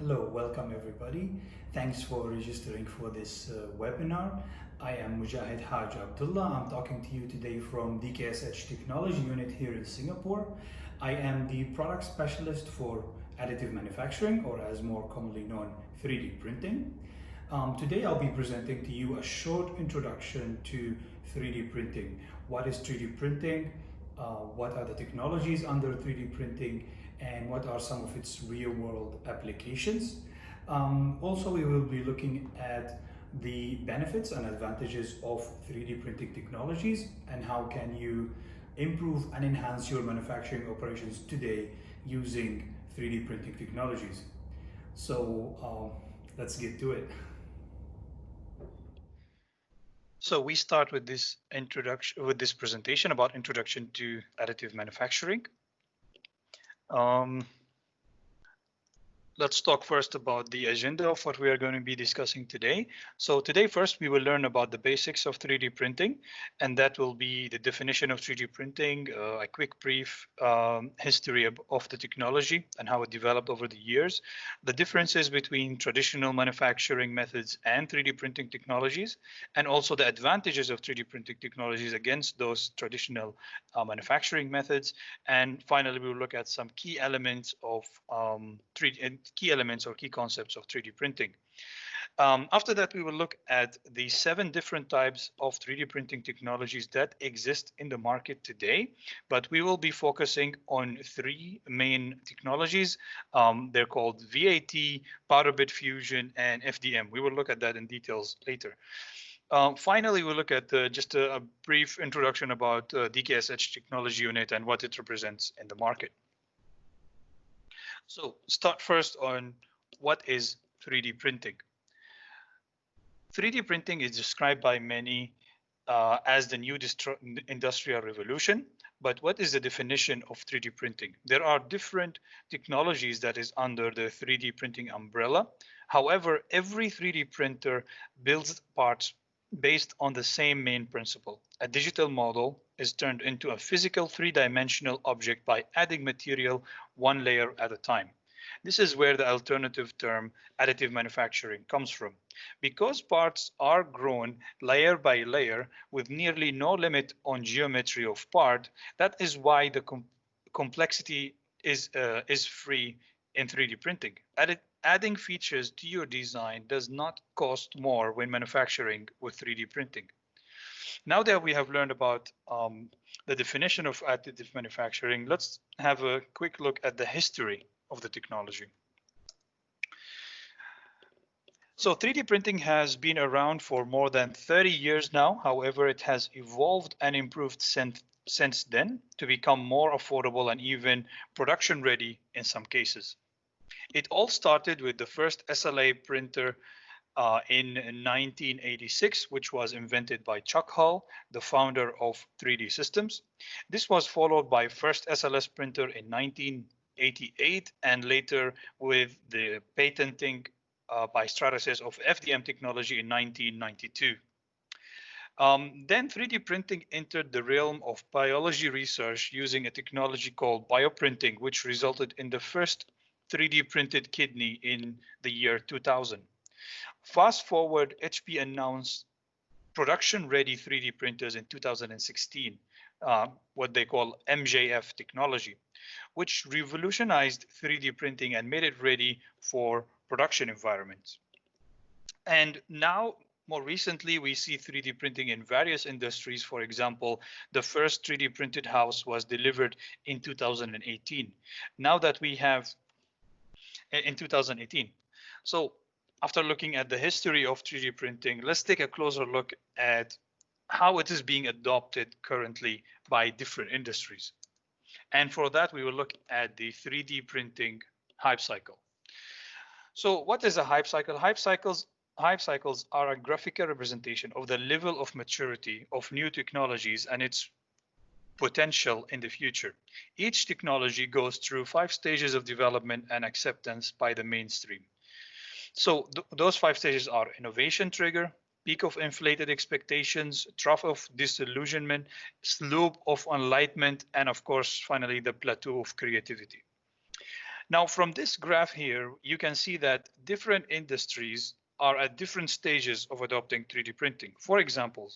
Hello, welcome everybody. Thanks for registering for this webinar. I am Mujahid Haj Abdullah. I'm talking to you today from DKSH Technology Unit here in Singapore. I am the product specialist for additive manufacturing, or as more commonly known, 3D printing. Today I'll be presenting to you a short introduction to 3D printing. What is 3D printing? What are the technologies under 3D printing? And what are some of its real-world applications. Also, we will be looking at the benefits and advantages of 3D printing technologies and how can you improve and enhance your manufacturing operations today using 3D printing technologies. So let's get to it. So we start with this presentation about introduction to additive manufacturing. Let's talk first about the agenda of what we are going to be discussing today. So today, first, we will learn about the basics of 3D printing, and that will be the definition of 3D printing, a quick brief history of the technology and how it developed over the years, the differences between traditional manufacturing methods and 3D printing technologies, and also the advantages of 3D printing technologies against those traditional manufacturing methods. And finally, we will look at some key elements of key elements or key concepts of 3D printing. After that, we will look at the 7 different types of 3D printing technologies that exist in the market today, but we will be focusing on 3 main technologies. They're called VAT, powder bed fusion, and FDM. We will look at that in details later. Finally, we'll look at just a brief introduction about DKSH Technology Unit and what it represents in the market. So start first on what is 3D printing. 3D printing is described by many as the new industrial revolution. But what is the definition of 3D printing? There are different technologies that is under the 3D printing umbrella. However, every 3D printer builds parts based on the same main principle. A digital model is turned into a physical 3-dimensional object by adding material 1 layer at a time. This is where the alternative term additive manufacturing comes from. Because parts are grown layer by layer with nearly no limit on geometry of part, that is why the complexity is free in 3D printing. Adding features to your design does not cost more when manufacturing with 3D printing. Now that we have learned about the definition of additive manufacturing, let's have a quick look at the history of the technology. So 3D printing has been around for more than 30 years now. However, it has evolved and improved since then to become more affordable and even production ready in some cases. It all started with the first SLA printer in 1986, which was invented by Chuck Hull, the founder of 3D Systems. This was followed by first SLS printer in 1988, and later with the patenting by Stratasys of FDM technology in 1992. Then 3D printing entered the realm of biology research using a technology called bioprinting, which resulted in the first 3D printed kidney in the year 2000. Fast forward, HP announced production-ready 3D printers in 2016, what they call MJF technology, which revolutionized 3D printing and made it ready for production environments. And now, more recently, we see 3D printing in various industries. For example, the first 3D printed house was delivered in 2018. Now that we have in 2018. So after looking at the history of 3D printing, let's take a closer look at how it is being adopted currently by different industries. And for that, we will look at the 3D printing hype cycle. So what is a hype cycle? Hype cycles are a graphical representation of the level of maturity of new technologies and its potential in the future. Each technology goes through 5 stages of development and acceptance by the mainstream. So those 5 stages are innovation trigger, peak of inflated expectations, trough of disillusionment, slope of enlightenment, and of course, finally, the plateau of creativity. Now, from this graph here, you can see that different industries are at different stages of adopting 3D printing. For example,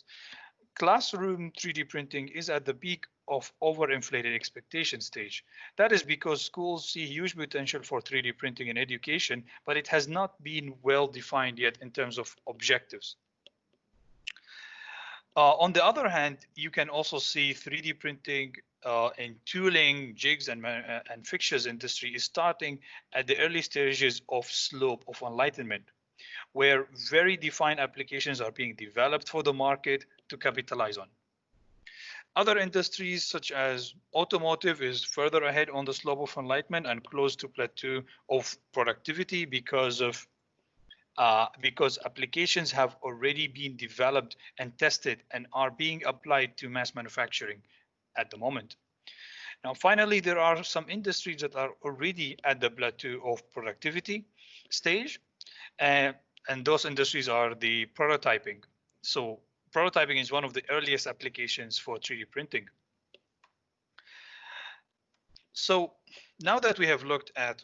classroom 3D printing is at the peak of overinflated expectation stage. That is because schools see huge potential for 3D printing in education, but it has not been well defined yet in terms of objectives. On the other hand, you can also see 3D printing in tooling, jigs, and fixtures industry is starting at the early stages of slope of enlightenment, where very defined applications are being developed for the market to capitalize on. Other industries such as automotive is further ahead on the slope of enlightenment and close to plateau of productivity because applications have already been developed and tested and are being applied to mass manufacturing at the moment. Now, finally, there are some industries that are already at the plateau of productivity stage, and those industries are the prototyping. So prototyping is one of the earliest applications for 3D printing. So now that we have looked at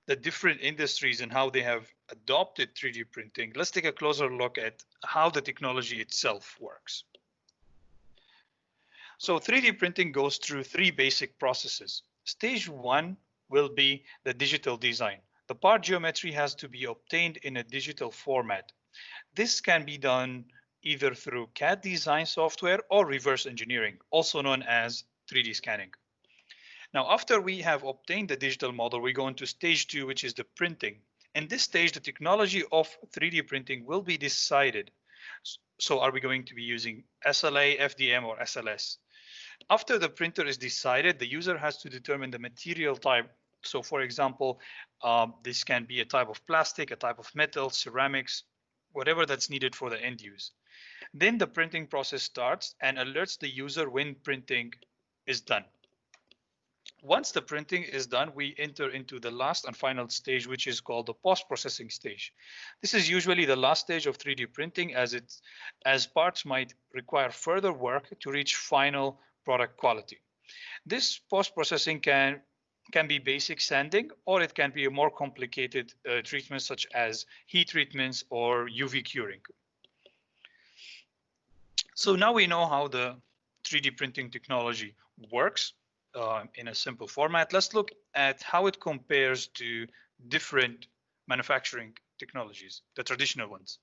the different industries and how they have adopted 3D printing, let's take a closer look at how the technology itself works. So 3D printing goes through three basic processes. Stage one will be the digital design. The part geometry has to be obtained in a digital format. This can be done either through CAD design software or reverse engineering, also known as 3D scanning. Now, after we have obtained the digital model, we go into stage two, which is the printing. In this stage, the technology of 3D printing will be decided. So are we going to be using SLA, FDM, or SLS? After the printer is decided, the user has to determine the material type. So for example, this can be a type of plastic, a type of metal, ceramics, whatever that's needed for the end use. Then the printing process starts and alerts the user when printing is done. Once the printing is done, we enter into the last and final stage, which is called the post-processing stage. This is usually the last stage of 3D printing, as parts might require further work to reach final product quality. This post-processing can be basic sanding, or it can be a more complicated treatment such as heat treatments or UV curing. So now we know how the 3D printing technology works in a simple format. Let's look at how it compares to different manufacturing technologies, the traditional ones.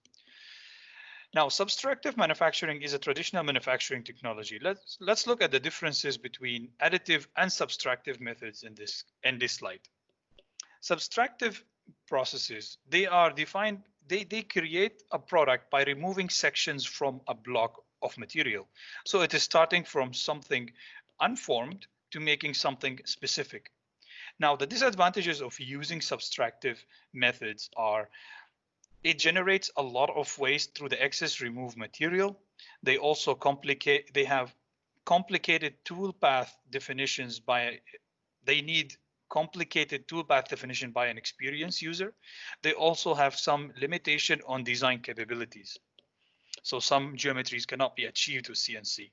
Now, subtractive manufacturing is a traditional manufacturing technology. Let's look at the differences between additive and subtractive methods in this slide. Subtractive processes, they are defined, they create a product by removing sections from a block of material. So it is starting from something unformed to making something specific. Now, the disadvantages of using subtractive methods are it generates a lot of waste through the excess removed material. They also have complicated toolpath definitions they need complicated toolpath definition by an experienced user. They also have some limitation on design capabilities. So some geometries cannot be achieved with CNC.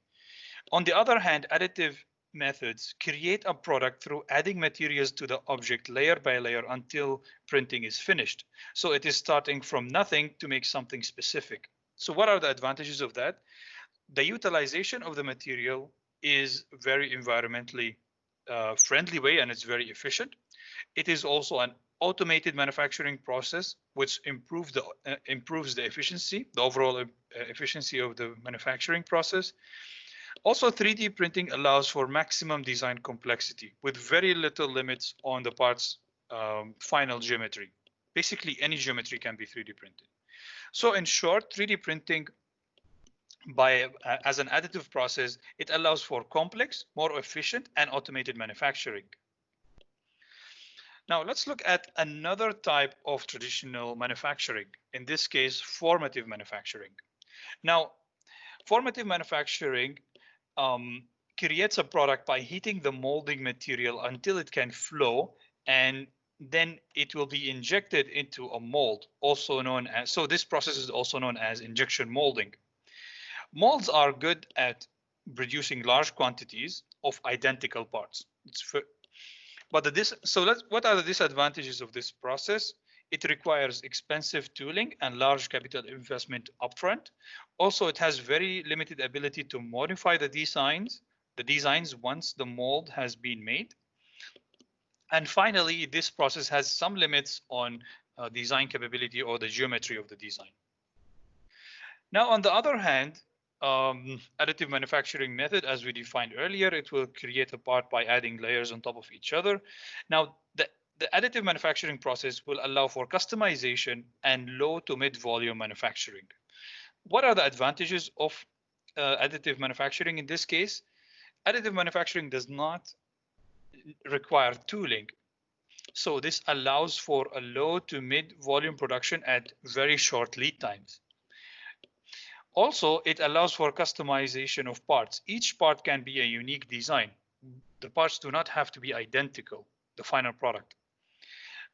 On the other hand, additive methods create a product through adding materials to the object layer by layer until printing is finished. So it is starting from nothing to make something specific. So what are the advantages of that? The utilization of the material is very environmentally friendly way, and it's very efficient. It is also an automated manufacturing process, which improves the efficiency, the overall efficiency of the manufacturing process. Also, 3D printing allows for maximum design complexity with very little limits on the part's final geometry. Basically, any geometry can be 3D printed. So in short, 3D printing as an additive process, it allows for complex, more efficient, and automated manufacturing. Now, let's look at another type of traditional manufacturing, in this case, formative manufacturing. Now, formative manufacturing creates a product by heating the molding material until it can flow, and then it will be injected into a mold, also known as, so this process is also known as injection molding. Molds are good at producing large quantities of identical parts. But what are the disadvantages of this process? It requires expensive tooling and large capital investment upfront. Also, it has very limited ability to modify the designs once the mold has been made. And finally, this process has some limits on design capability or the geometry of the design. Now, on the other hand, additive manufacturing method, as we defined earlier, it will create a part by adding layers on top of each other. Now, the additive manufacturing process will allow for customization and low to mid volume manufacturing. What are the advantages of additive manufacturing in this case? Additive manufacturing does not require tooling. So this allows for a low to mid volume production at very short lead times. Also, it allows for customization of parts. Each part can be a unique design. The parts do not have to be identical, the final product.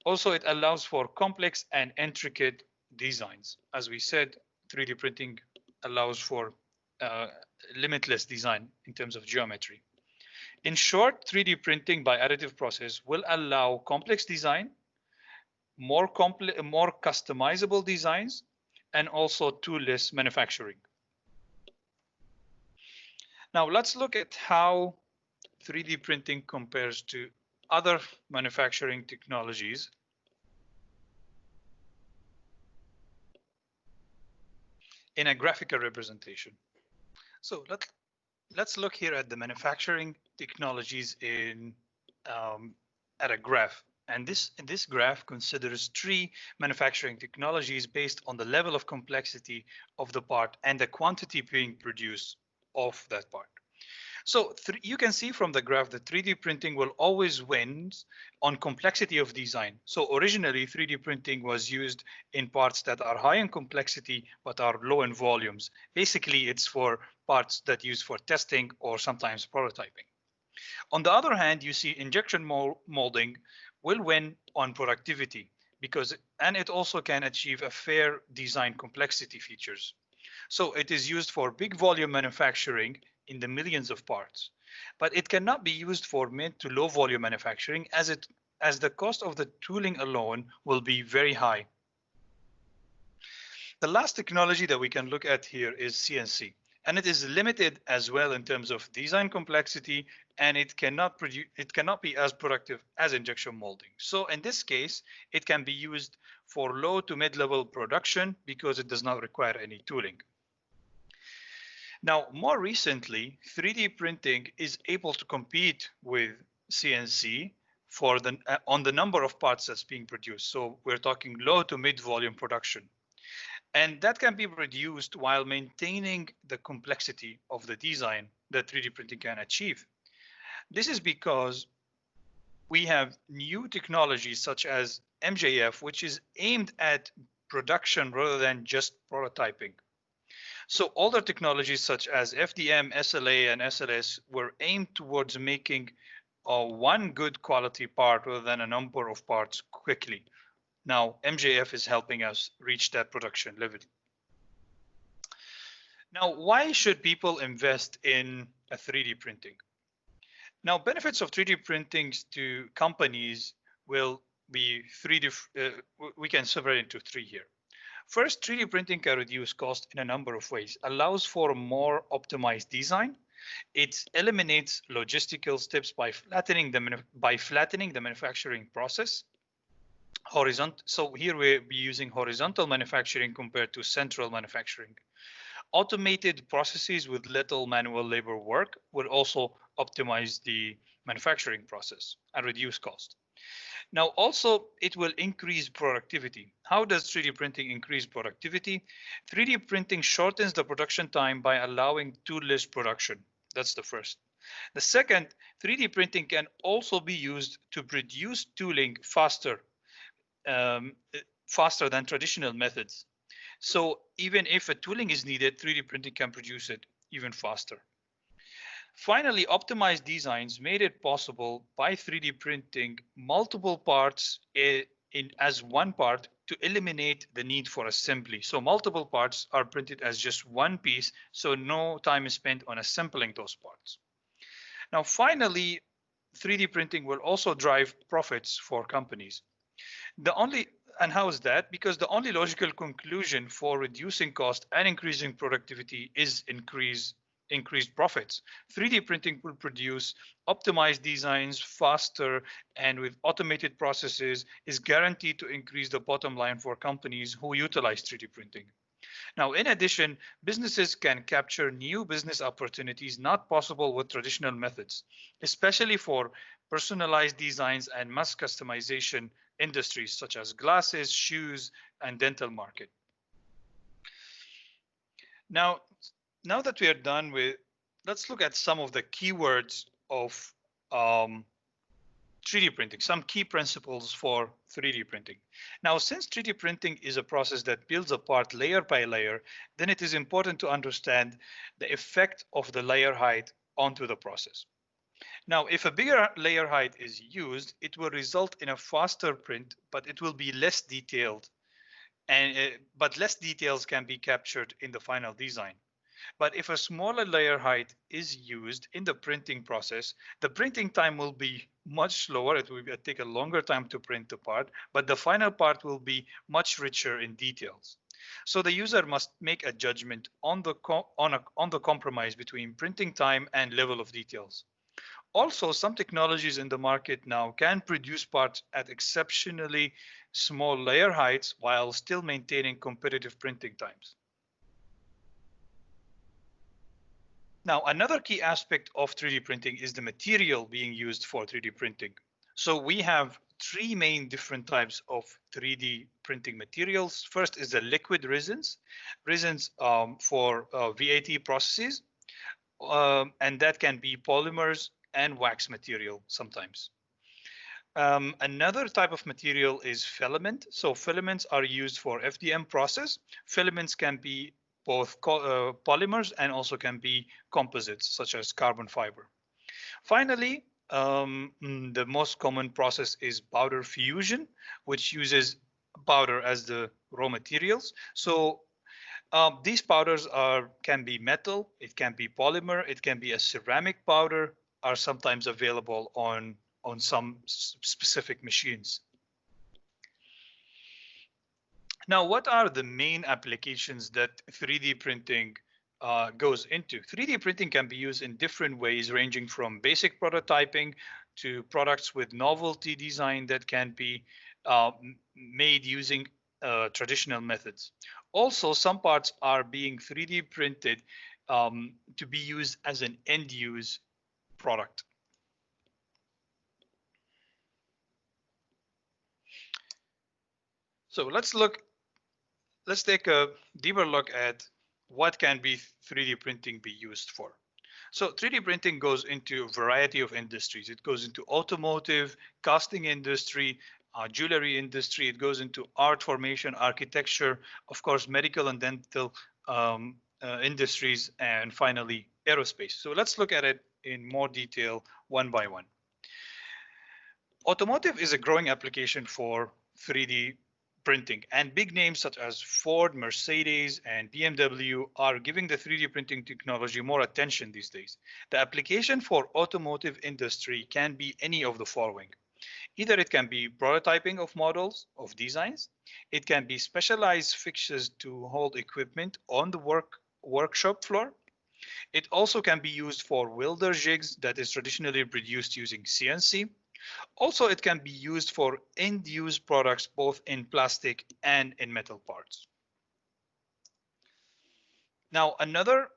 Also, it allows for complex and intricate designs. As we said, 3D printing allows for limitless design in terms of geometry. In short, 3D printing by additive process will allow complex design, more customizable designs, and also toolless manufacturing. Now let's look at how 3D printing compares to other manufacturing technologies. In a graphical representation. So let's look here at the manufacturing technologies at a graph. And this graph considers 3 manufacturing technologies based on the level of complexity of the part and the quantity being produced of that part. So you can see from the graph that 3D printing will always win on complexity of design. So originally 3D printing was used in parts that are high in complexity but are low in volumes. Basically, it's for parts that use for testing or sometimes prototyping. On the other hand, you see injection molding will win on productivity and it also can achieve a fair design complexity features. So it is used for big volume manufacturing in the millions of parts, but it cannot be used for mid to low volume manufacturing as the cost of the tooling alone will be very high. The last technology that we can look at here is CNC, and it is limited as well in terms of design complexity, and it cannot be as productive as injection molding. So in this case, it can be used for low to mid-level production because it does not require any tooling. Now, more recently, 3D printing is able to compete with CNC on the number of parts that's being produced. So we're talking low to mid volume production. And that can be reduced while maintaining the complexity of the design that 3D printing can achieve. This is because we have new technologies such as MJF, which is aimed at production rather than just prototyping. So older technologies such as FDM, SLA, and SLS were aimed towards making one good quality part rather than a number of parts quickly. Now, MJF is helping us reach that production level. Now, why should people invest in a 3D printing? Now, benefits of 3D printing to companies will be we can separate into 3 here. First, 3D printing can reduce cost in a number of ways. Allows for more optimized design. It eliminates logistical steps by flattening the manufacturing process. So here we'll be using horizontal manufacturing compared to central manufacturing. Automated processes with little manual labor work will also optimize the manufacturing process and reduce cost. Now, also, it will increase productivity. How does 3D printing increase productivity? 3D printing shortens the production time by allowing toolless production. That's the first. The second, 3D printing can also be used to produce tooling faster than traditional methods. So even if a tooling is needed, 3D printing can produce it even faster. Finally, optimized designs made it possible by 3D printing multiple parts as one part to eliminate the need for assembly. So multiple parts are printed as just one piece, so no time is spent on assembling those parts. Now, finally, 3D printing will also drive profits for companies. And how is that? Because the only logical conclusion for reducing cost and increasing productivity is increased profits. 3D printing will produce optimized designs faster, and with automated processes is guaranteed to increase the bottom line for companies who utilize 3D printing. Now, in addition, businesses can capture new business opportunities not possible with traditional methods, especially for personalized designs and mass customization industries such as glasses, shoes, and dental market. Now that we are done with, let's look at some of the keywords of 3D printing, some key principles for 3D printing. Now, since 3D printing is a process that builds a part layer by layer, then it is important to understand the effect of the layer height onto the process. Now, if a bigger layer height is used, it will result in a faster print, but it will be less detailed, but less details can be captured in the final design. But if a smaller layer height is used in the printing process, the printing time will be much slower. It will take a longer time to print the part, but the final part will be much richer in details. So the user must make a judgment on the compromise between printing time and level of details. Also, some technologies in the market now can produce parts at exceptionally small layer heights while still maintaining competitive printing times. Now, another key aspect of 3D printing is the material being used for 3D printing. So we have three main different types of 3D printing materials. First is the liquid resins for VAT processes, and that can be polymers and wax material sometimes. Another type of material is filament. So filaments are used for FDM process. Filaments can be both polymers and also can be composites such as carbon fiber. Finally, the most common process is powder fusion, which uses powder as the raw materials. So these powders can be metal, it can be polymer, it can be a ceramic powder, are sometimes available on some specific machines. Now, what are the main applications that 3D printing goes into? 3D printing can be used in different ways, ranging from basic prototyping to products with novelty design that can be made using traditional methods. Also, some parts are being 3D printed to be used as an end-use product. So let's take a deeper look at what can be 3D printing be used for. So 3D printing goes into a variety of industries. It goes into automotive, casting industry, jewelry industry. It goes into art formation, architecture, of course, medical and dental industries, and finally, aerospace. So let's look at it in more detail one by one. Automotive is a growing application for 3D printing, and big names such as Ford, Mercedes, and BMW are giving the 3D printing technology more attention these days. The application for automotive industry can be any of the following. Either it can be prototyping of models, of designs. It can be specialized fixtures to hold equipment on the workshop floor. It also can be used for welder jigs that is traditionally produced using CNC. Also, it can be used for end-use products, both in plastic and in metal parts. Now, another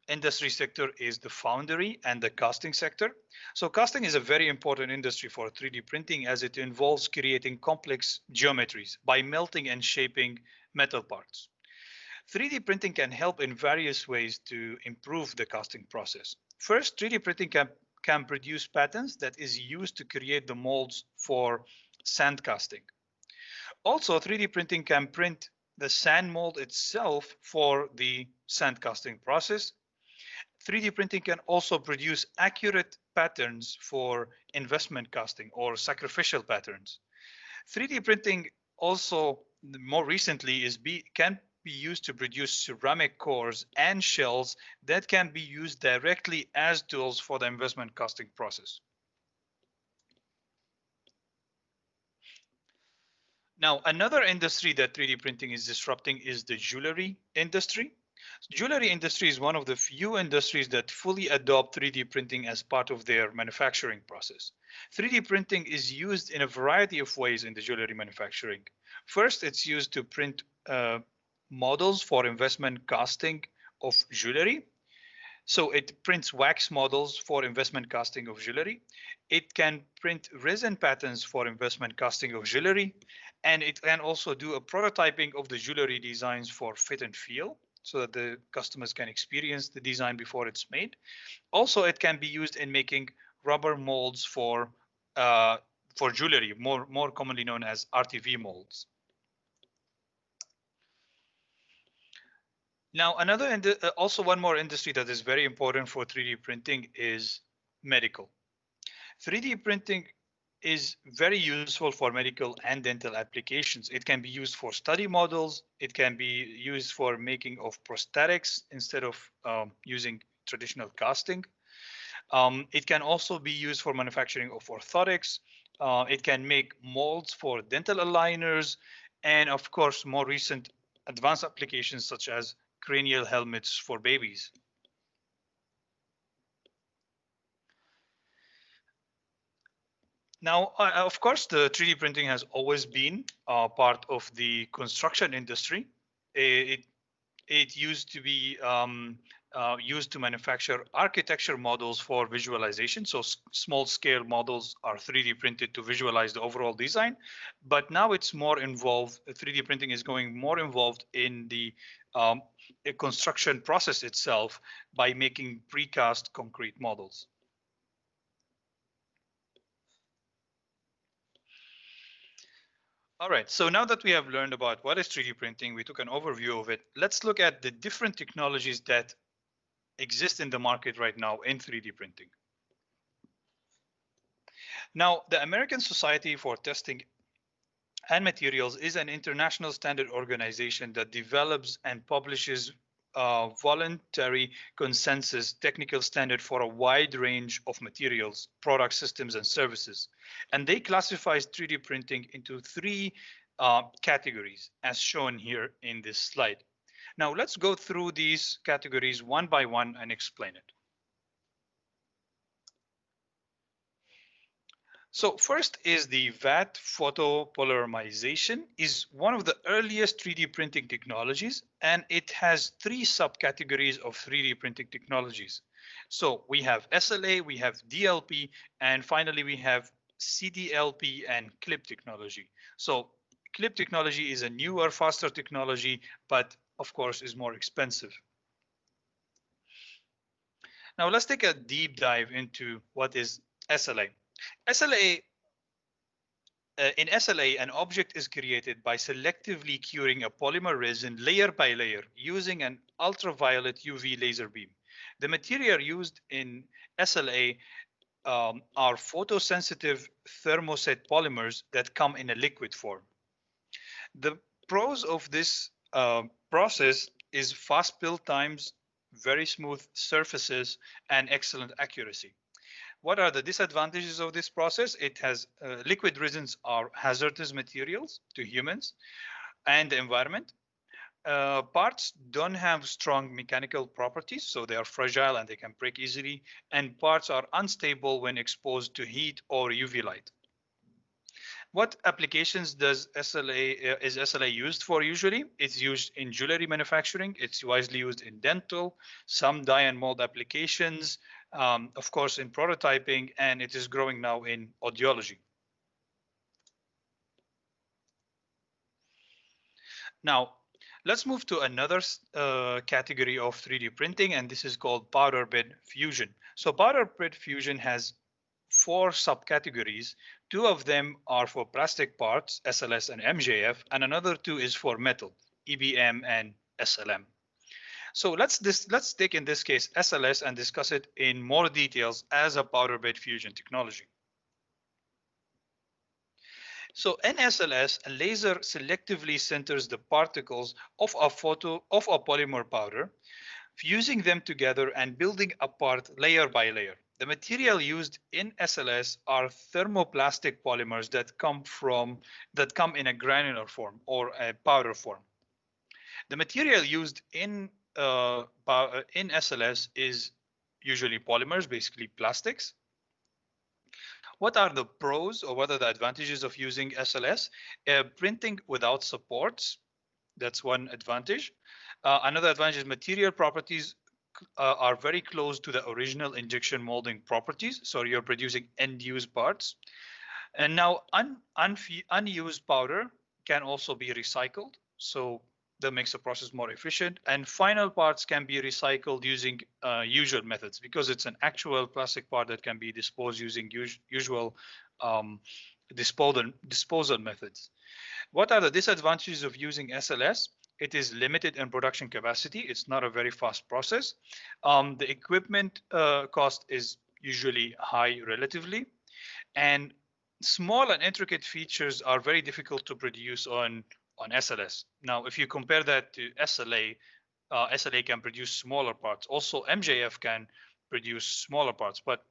industry sector is the foundry and the casting sector. So casting is a very important industry for 3D printing, as it involves creating complex geometries by melting and shaping metal parts. 3D printing can help in various ways to improve the casting process. First, 3D printing can produce patterns that is used to create the molds for sand casting. Also, 3D printing can print the sand mold itself for the sand casting process. 3D printing can also produce accurate patterns for investment casting or sacrificial patterns. 3D printing also more recently can be used to produce ceramic cores and shells that can be used directly as tools for the investment costing process. Now, another industry that 3D printing is disrupting is the jewelry industry. Jewelry industry is one of the few industries that fully adopt 3D printing as part of their manufacturing process. 3D printing is used in a variety of ways in the jewelry manufacturing. First, it's used to print models for investment casting of jewelry. So it prints wax models for investment casting of jewelry. It can print resin patterns for investment casting of jewelry. And it can also do a prototyping of the jewelry designs for fit and feel, so that the customers can experience the design before it's made. Also, it can be used in making rubber molds for jewelry, more commonly known as RTV molds. Now, also one more industry that is very important for 3D printing is medical. 3D printing is very useful for medical and dental applications. It can be used for study models. It can be used for making of prosthetics instead of using traditional casting. It can also be used for manufacturing of orthotics. It can make molds for dental aligners, and of course, more recent advanced applications such as cranial helmets for babies. Now, of course, the 3D printing has always been part of the construction industry. It used to be used to manufacture architecture models for visualization. So small scale models are 3D printed to visualize the overall design. But now it's more involved. 3D printing is going more involved in the construction process itself by making precast concrete models. All right, so now that we have learned about what is 3D printing, we took an overview of it. Let's look at the different technologies that exist in the market right now in 3D printing. Now, the American Society for Testing and Materials is an international standard organization that develops and publishes voluntary consensus technical standard for a wide range of materials, product systems, and services. And they classify 3D printing into three categories, as shown here in this slide. Now, let's go through these categories one by one and explain it. So first is the VAT photopolymerization, is one of the earliest 3D printing technologies, and it has three subcategories of 3D printing technologies. So we have SLA, we have DLP, and finally we have CDLP and clip technology. So clip technology is a newer, faster technology, but of course is more expensive. Now let's take a deep dive into what is SLA. In SLA, an object is created by selectively curing a polymer resin layer by layer using an ultraviolet UV laser beam. The material used in SLA are photosensitive thermoset polymers that come in a liquid form. The pros of this process is fast build times, very smooth surfaces, and excellent accuracy. What are the disadvantages of this process? It has liquid resins are hazardous materials to humans and the environment. Parts don't have strong mechanical properties, so they are fragile and they can break easily. And parts are unstable when exposed to heat or UV light. What applications is SLA used for usually? It's used in jewelry manufacturing. It's widely used in dental, some dye and mold applications, of course in prototyping, and it is growing now in audiology. Now, let's move to another category of 3D printing, and this is called powder bed fusion. So powder bed fusion has 4 subcategories. 2 of them are for plastic parts, SLS and MJF, and another 2 is for metal, EBM and SLM. So let's take in this case SLS and discuss it in more details as a powder bed fusion technology. So in SLS, a laser selectively sinters the particles of a polymer powder, fusing them together and building apart layer by layer. The material used in SLS are thermoplastic polymers that come in a granular form or a powder form. The material used in SLS is usually polymers, basically plastics. What are the pros or what are the advantages of using SLS? Printing without supports, that's one advantage. Another advantage is material properties are very close to the original injection molding properties, so you're producing end-use parts. And now unused powder can also be recycled, so that makes the process more efficient. And final parts can be recycled using usual methods, because it's an actual plastic part that can be disposed using usual disposal methods. What are the disadvantages of using SLS? It is limited in production capacity. It's not a very fast process. The equipment cost is usually high relatively, and small and intricate features are very difficult to produce on SLS. Now, if you compare that to SLA, SLA can produce smaller parts. Also, MJF can produce smaller parts, but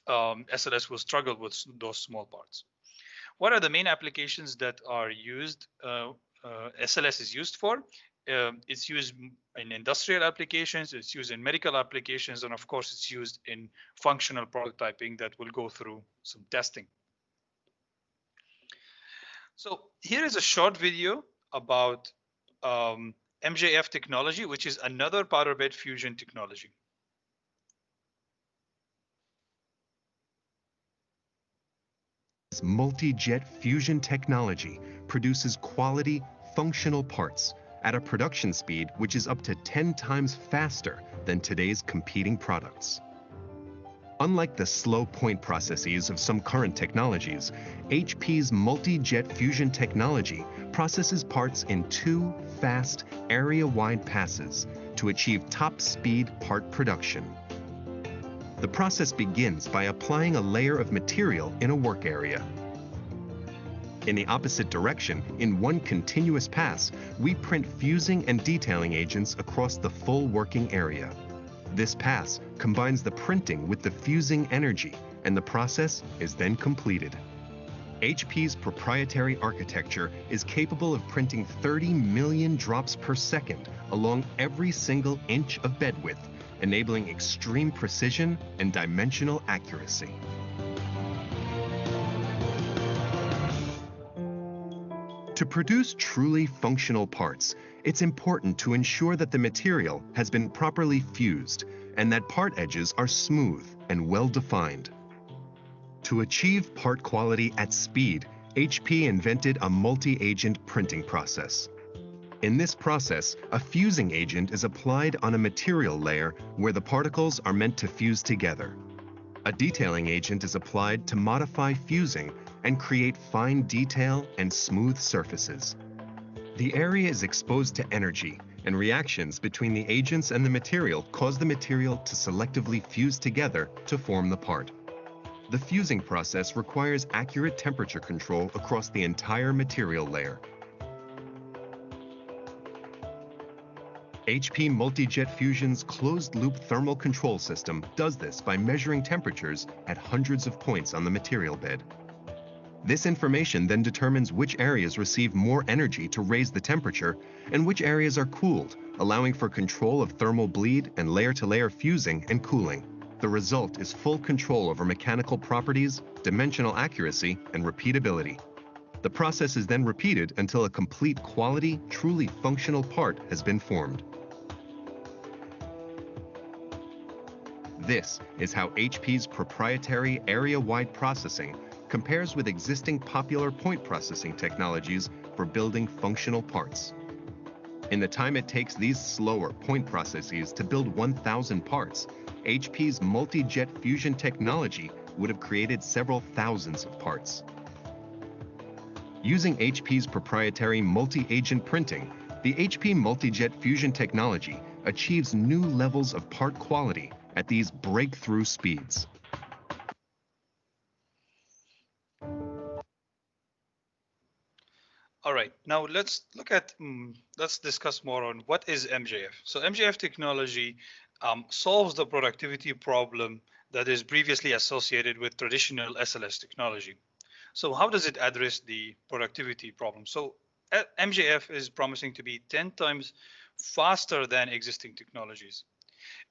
SLS will struggle with those small parts. What are the main applications that are used? SLS is used for? It's used in industrial applications, it's used in medical applications, and of course, it's used in functional prototyping that will go through some testing. So here is a short video about MJF technology, which is another powder bed fusion technology. Multi-jet fusion technology produces quality, functional parts at a production speed which is up to 10 times faster than today's competing products. Unlike the slow point processes of some current technologies, HP's multi-jet fusion technology processes parts in 2 fast, area-wide passes to achieve top-speed part production. The process begins by applying a layer of material in a work area. In the opposite direction, in one continuous pass, we print fusing and detailing agents across the full working area. This pass combines the printing with the fusing energy, and the process is then completed. HP's proprietary architecture is capable of printing 30 million drops per second along every single inch of bed width, enabling extreme precision and dimensional accuracy. To produce truly functional parts, it's important to ensure that the material has been properly fused and that part edges are smooth and well-defined. To achieve part quality at speed, HP invented a multi-agent printing process. In this process, a fusing agent is applied on a material layer where the particles are meant to fuse together. A detailing agent is applied to modify fusing and create fine detail and smooth surfaces. The area is exposed to energy, and reactions between the agents and the material cause the material to selectively fuse together to form the part. The fusing process requires accurate temperature control across the entire material layer. HP Multi-Jet Fusion's closed-loop thermal control system does this by measuring temperatures at hundreds of points on the material bed. This information then determines which areas receive more energy to raise the temperature and which areas are cooled, allowing for control of thermal bleed and layer-to-layer fusing and cooling. The result is full control over mechanical properties, dimensional accuracy, and repeatability. The process is then repeated until a complete quality, truly functional part has been formed. This is how HP's proprietary area-wide processing compares with existing popular point processing technologies for building functional parts. In the time it takes these slower point processes to build 1,000 parts, HP's multi-jet fusion technology would have created several thousands of parts. Using HP's proprietary multi-agent printing, the HP multi-jet fusion technology achieves new levels of part quality at these breakthrough speeds. All right, now let's discuss more on what is MJF. So MJF technology solves the productivity problem that is previously associated with traditional SLS technology. So how does it address the productivity problem? So MJF is promising to be 10 times faster than existing technologies.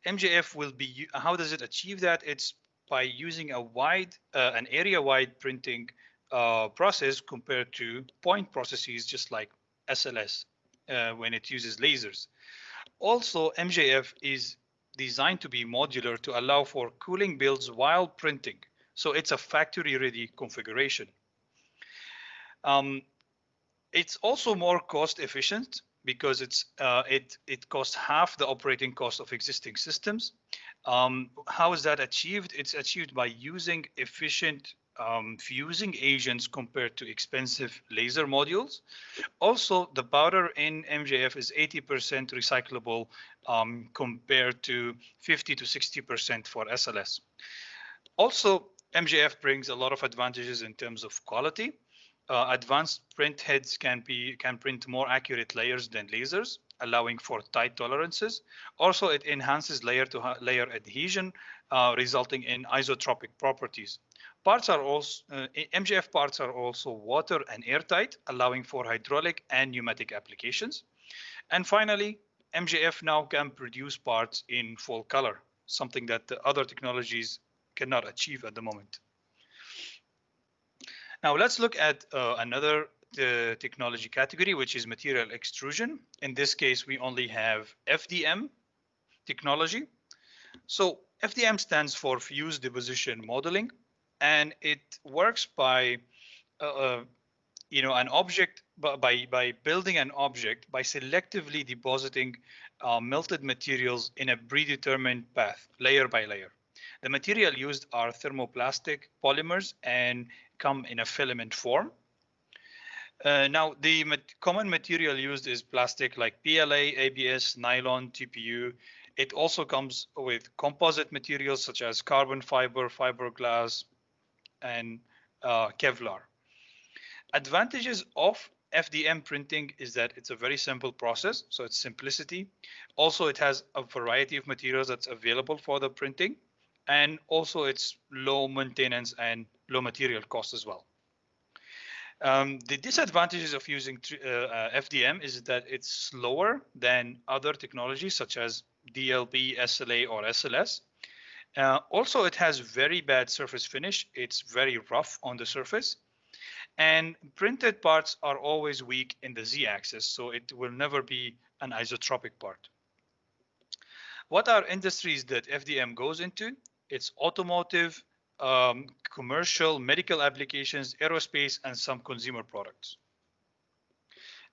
MJF will be, how does it achieve that? It's by using an area-wide printing process compared to point processes, just like SLS when it uses lasers. Also, MJF is designed to be modular to allow for cooling builds while printing. So it's a factory-ready configuration. It's also more cost efficient because it costs half the operating cost of existing systems. How is that achieved? It's achieved by using efficient fusing agents compared to expensive laser modules. Also, the powder in MJF is 80% recyclable compared to 50 to 60% for SLS. Also, MJF brings a lot of advantages in terms of quality. Advanced print heads can print more accurate layers than lasers, allowing for tight tolerances. Also, it enhances layer to layer adhesion, resulting in isotropic properties. MJF parts are also water and airtight, allowing for hydraulic and pneumatic applications. And finally, MJF now can produce parts in full color, something that the other technologies cannot achieve at the moment. Now let's look at another technology category, which is material extrusion. In this case, we only have FDM technology. So FDM stands for fused deposition modeling, and it works by an object by building an object by selectively depositing melted materials in a predetermined path, layer by layer. The material used are thermoplastic polymers and come in a filament form. Now, the common material used is plastic like PLA, ABS, nylon, TPU. It also comes with composite materials such as carbon fiber, fiberglass, and Kevlar. Advantages of FDM printing is that it's a very simple process, so it's simplicity. Also, it has a variety of materials that's available for the printing, and also it's low maintenance and low material cost as well. The disadvantages of using FDM is that it's slower than other technologies such as DLP, SLA, or SLS. Also, it has very bad surface finish. It's very rough on the surface. And printed parts are always weak in the Z-axis, so it will never be an isotropic part. What are industries that FDM goes into? It's automotive, commercial, medical applications, aerospace, and some consumer products.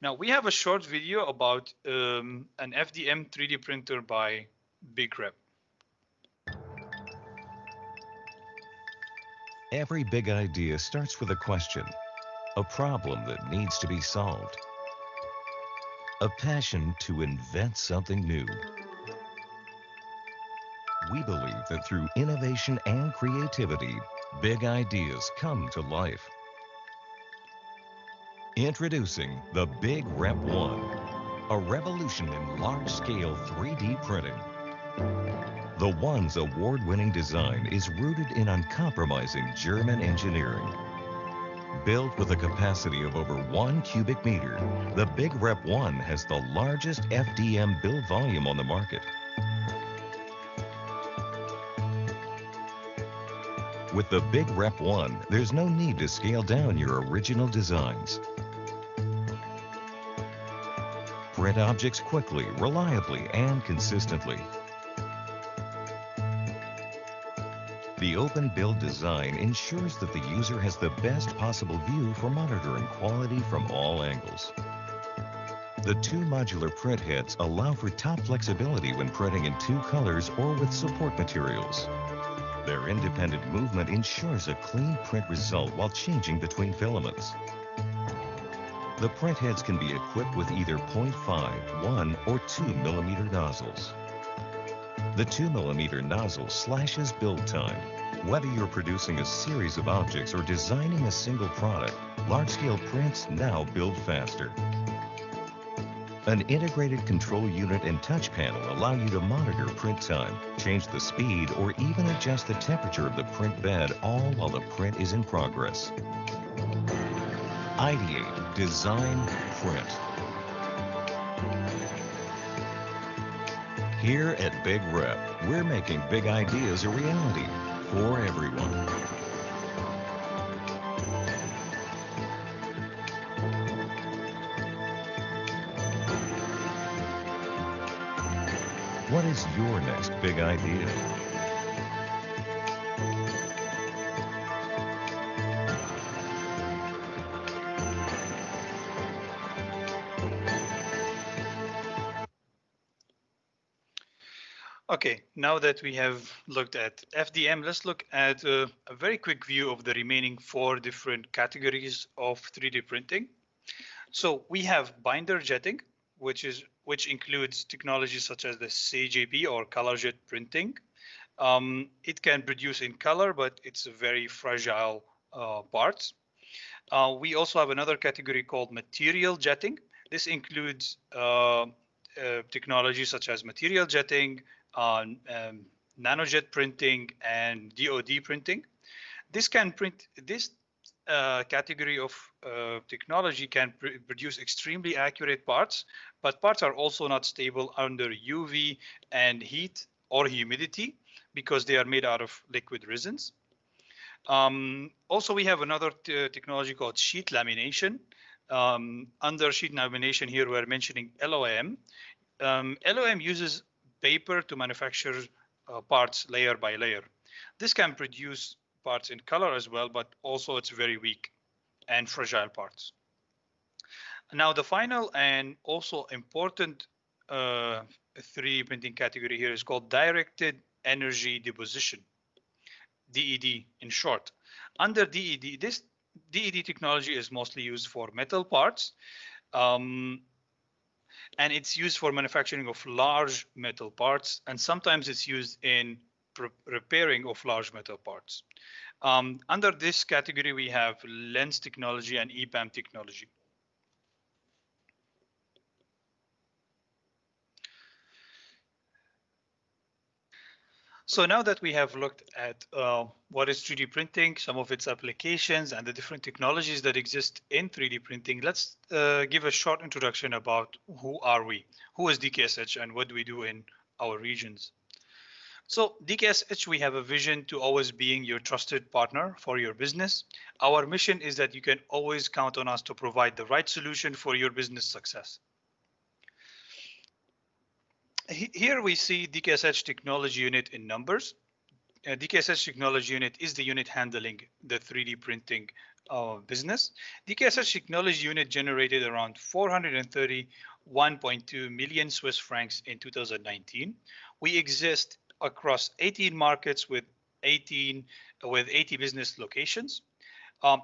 Now, we have a short video about an FDM 3D printer by Big Rep. Every big idea starts with a question, a problem that needs to be solved, a passion to invent something new. We believe that through innovation and creativity, big ideas come to life. Introducing the Big Rep 1, a revolution in large-scale 3D printing. The One's award-winning design is rooted in uncompromising German engineering. Built with a capacity of over 1 cubic meter, the Big Rep 1 has the largest FDM build volume on the market. With the Big Rep 1, there's no need to scale down your original designs. Print objects quickly, reliably, and consistently. The open build design ensures that the user has the best possible view for monitoring quality from all angles. The 2 modular print heads allow for top flexibility when printing in 2 colors or with support materials. Their independent movement ensures a clean print result while changing between filaments. The print heads can be equipped with either 0.5, 1, or 2 millimeter nozzles. The 2 millimeter nozzle slashes build time. Whether you're producing a series of objects or designing a single product, Large-scale prints now build faster. An integrated control unit and touch panel allow you to monitor print time, change the speed, or even adjust the temperature of the print bed, all while the print is in progress. Ideate, design, print. Here at Big Rep, we're making big ideas a reality for everyone. What is your next big idea? Okay, now that we have looked at FDM, let's look at a very quick view of the remaining 4 different categories of 3D printing. So we have binder jetting, which includes technologies such as the CJP or color jet printing. It can produce in color, but it's a very fragile parts. We also have another category called material jetting. This includes technologies such as material jetting, nanojet printing, and DoD printing. This category of technology can produce extremely accurate parts, but parts are also not stable under UV and heat or humidity because they are made out of liquid resins. Also, we have another technology called sheet lamination. Under sheet lamination here, we're mentioning LOM. LOM uses paper to manufacture parts layer by layer. This can produce parts in color as well, but also it's very weak and fragile parts. Now, the final and also important 3D printing category here is called directed energy deposition, DED in short. Under DED, this DED technology is mostly used for metal parts, and it's used for manufacturing of large metal parts, and sometimes it's used in repairing of large metal parts. Under this category, we have lens technology and EPAM technology. So now that we have looked at what is 3D printing, some of its applications, and the different technologies that exist in 3D printing, let's give a short introduction about who are we, who is DKSH, and what do we do in our regions. So DKSH, we have a vision to always being your trusted partner for your business. Our mission is that you can always count on us to provide the right solution for your business success. Here we see DKSH Technology Unit in numbers. DKSH Technology Unit is the unit handling the 3D printing business. DKSH Technology Unit generated around 431.2 million Swiss francs in 2019. We exist across 18 markets with 80 business locations.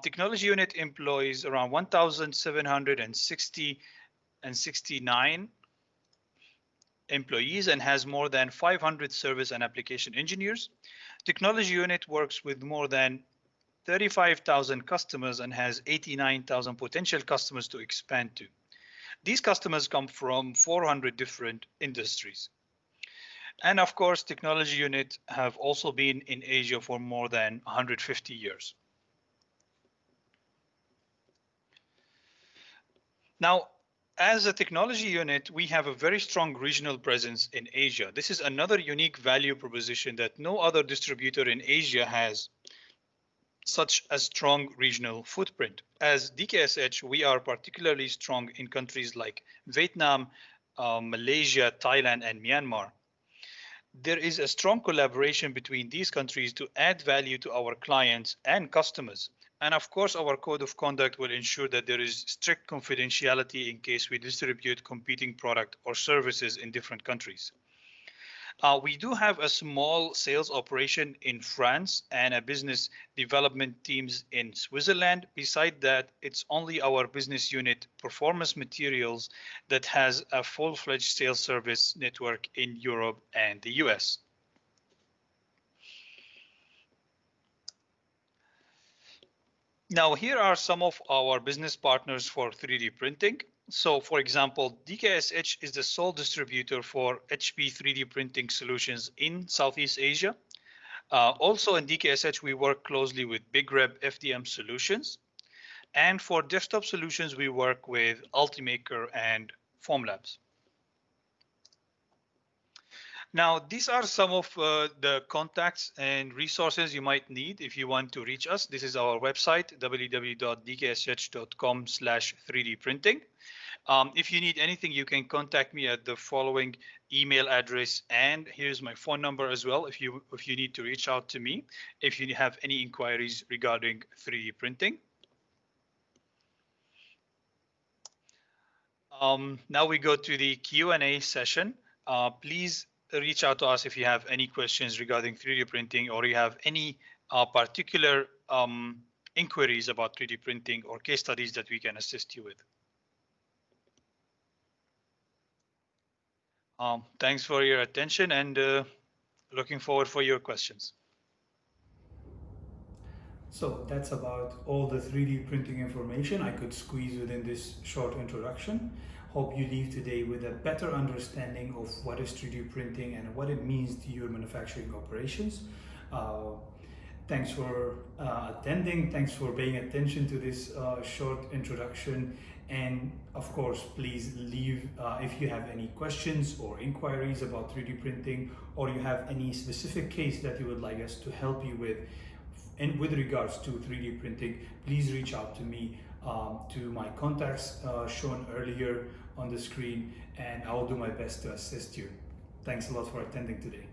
Technology Unit employs around 1,769 employees and has more than 500 service and application engineers. Technology Unit works with more than 35,000 customers and has 89,000 potential customers to expand to. These customers come from 400 different industries. And of course, Technology Unit have also been in Asia for more than 150 years. Now, as a technology unit, we have a very strong regional presence in Asia. This is another unique value proposition that no other distributor in Asia has such a strong regional footprint. As DKSH, we are particularly strong in countries like Vietnam, Malaysia, Thailand, and Myanmar. There is a strong collaboration between these countries to add value to our clients and customers. And of course, our code of conduct will ensure that there is strict confidentiality in case we distribute competing product or services in different countries. We do have a small sales operation in France and a business development teams in Switzerland. Beside that, it's only our business unit Performance Materials that has a full-fledged sales service network in Europe and the US. Now, here are some of our business partners for 3D printing. So, for example, DKSH is the sole distributor for HP 3D printing solutions in Southeast Asia. Also in DKSH, we work closely with BigReb FDM Solutions. And for desktop solutions, we work with Ultimaker and Formlabs. Now, these are some of the contacts and resources you might need if you want to reach us. This is our website, www.dksh.com/3D printing. If you need anything, you can contact me at the following email address, and here's my phone number as well if you need to reach out to me if you have any inquiries regarding 3D printing. Now we go to the Q&A session. Please reach out to us if you have any questions regarding 3D printing, or you have any particular inquiries about 3D printing or case studies that we can assist you with. Thanks for your attention, and looking forward for your questions. So that's about all the 3D printing information I could squeeze within this short introduction. Hope you leave today with a better understanding of what is 3D printing and what it means to your manufacturing operations. Thanks for attending. Thanks for paying attention to this short introduction. And of course, please leave if you have any questions or inquiries about 3D printing, or you have any specific case that you would like us to help you with. And with regards to 3D printing, please reach out to me, to my contacts shown earlier on the screen, and I will do my best to assist you. Thanks a lot for attending today.